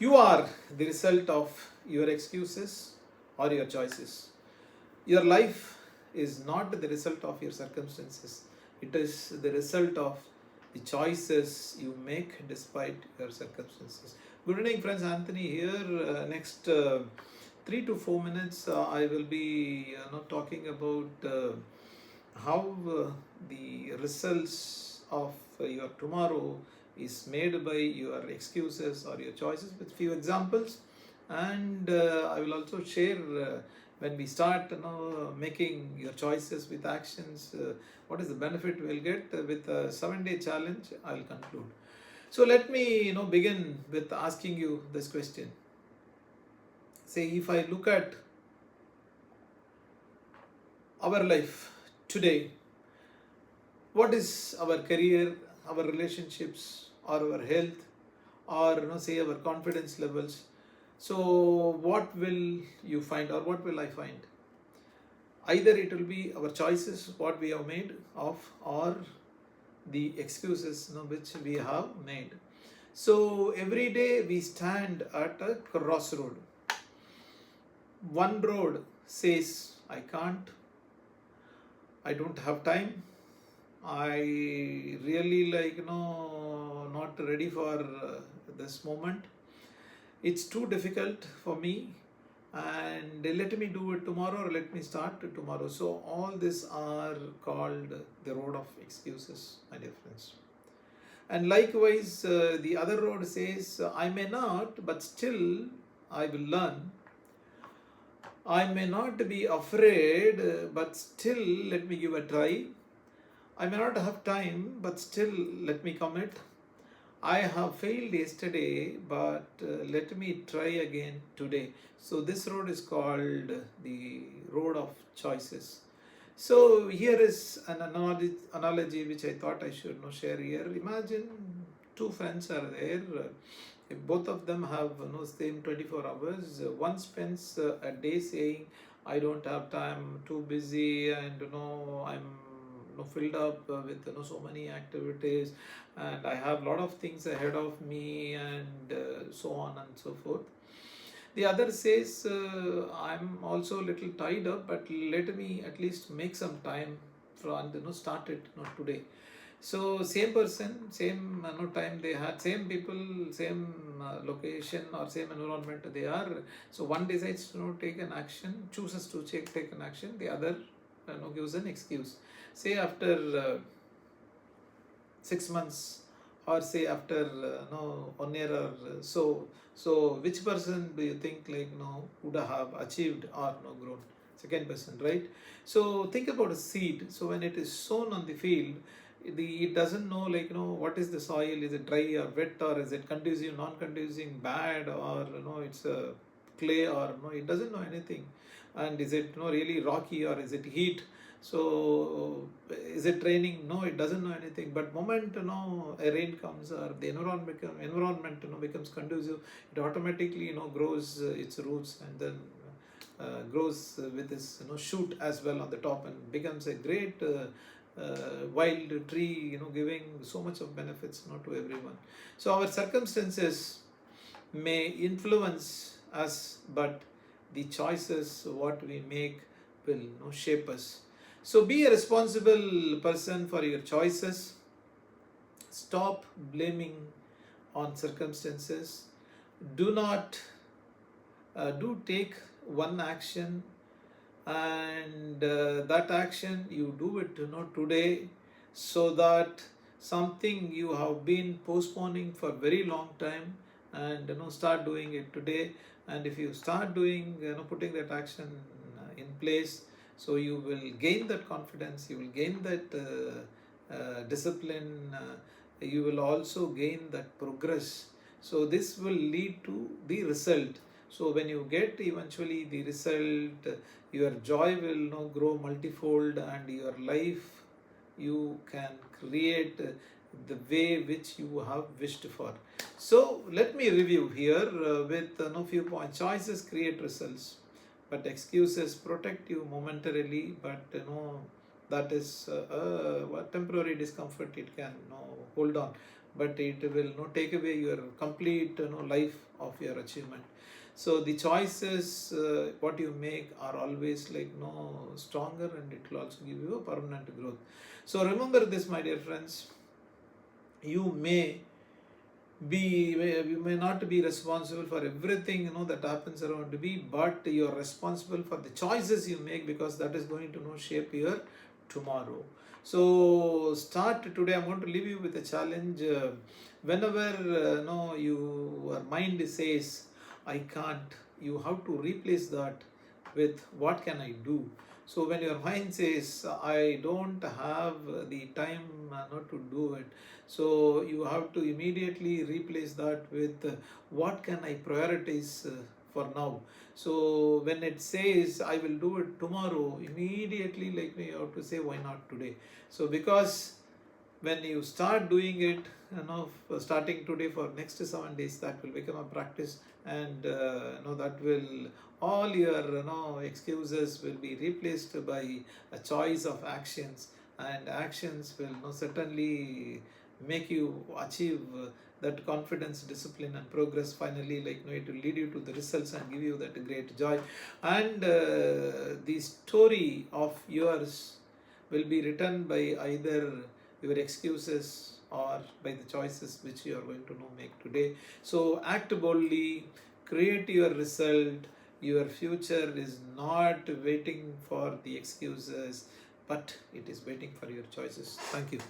You are the result of your excuses or your choices. Your life is not the result of your circumstances, it is the result of the choices you make despite your circumstances. Good evening, friends. Anthony here. Next 3 to 4 minutes, I will be talking about how the results of your tomorrow is made by your excuses or your choices with few examples. And I will also share when we start making your choices with actions, what is the benefit we'll get with a 7-day challenge. I'll conclude. So let me begin with asking you this question. Say, if I look at our life today, what is our career, our relationships, or our health, or say our confidence levels? So what will you find, or what will I find? Either it will be our choices what we have made of, or the excuses which we have made. So every day we stand at a crossroad. One road says, I can't, I don't have time, I really not ready for this moment. It's too difficult for me, and let me do it tomorrow, or let me start tomorrow. So all these are called the road of excuses, my dear friends. And likewise, the other road says, I may not, but still I will learn. I may not be afraid, but still let me give a try. I may not have time, but still let me commit. I have failed yesterday, but let me try again today. So this road is called the road of choices. So here is an analogy which I thought I should share here. Imagine two friends are there. If both of them have same 24 hours, one spends a day saying, I don't have time, too busy, and I'm filled up with so many activities, and I have a lot of things ahead of me, and so on and so forth. The other says, I'm also a little tied up, but let me at least make some time and start it today. So same person, same time they had, same people, same location or same environment they are. So one decides to take an action, chooses to take an action. The other gives an excuse. Say after 6 months, or say after 1 year or so. So which person do you think would have achieved or grown? Second person, right? So think about a seed. So when it is sown on the field, it doesn't know what is the soil, is it dry or wet, or is it conducive, non-conducive, bad, or it's a clay, or it doesn't know anything. And is it really rocky, or is it heat? So is it raining? No, it doesn't know anything. But moment a rain comes, or the environment becomes conducive, it automatically grows its roots, and then grows with this shoot as well on the top, and becomes a great wild tree, giving so much of benefits to everyone. So our circumstances may influence us, but the choices what we make will shape us. So be a responsible person for your choices. Stop blaming on circumstances. Do not do take one action, and that action you do it today, so that something you have been postponing for very long time, and start doing it today. And if you start doing putting that action in place, so you will gain that confidence, you will gain that discipline, you will also gain that progress. So this will lead to the result. So when you get eventually the result, your joy will grow multifold, and your life you can create the way which you have wished for. So let me review here with few points. Choices create results, but excuses protect you momentarily, but that is what temporary discomfort it can hold on. but it will not take away your complete life of your achievement. So the choices what you make are always like stronger, and it will also give you a permanent growth. So remember this, my dear friends. You may you may not be responsible for everything that happens around you, but you are responsible for the choices you make, because that is going to shape your tomorrow. So start today. I'm going to leave you with a challenge. Whenever your mind says I can't, you have to replace that with what can I do. So when your mind says I don't have the time not to do it, so you have to immediately replace that with what can I prioritize for now. So when it says I will do it tomorrow, immediately like me you have to say why not today. So because when you start doing it, starting today for next 7 days, that will become a practice, and that will all your excuses will be replaced by a choice of actions, and actions will certainly make you achieve that confidence, discipline, and progress. Finally, it will lead you to the results and give you that great joy. And the story of yours will be written by either your excuses or by the choices which you are going to make today. So act boldly, create your result. Your future is not waiting for the excuses, but it is waiting for your choices. Thank you.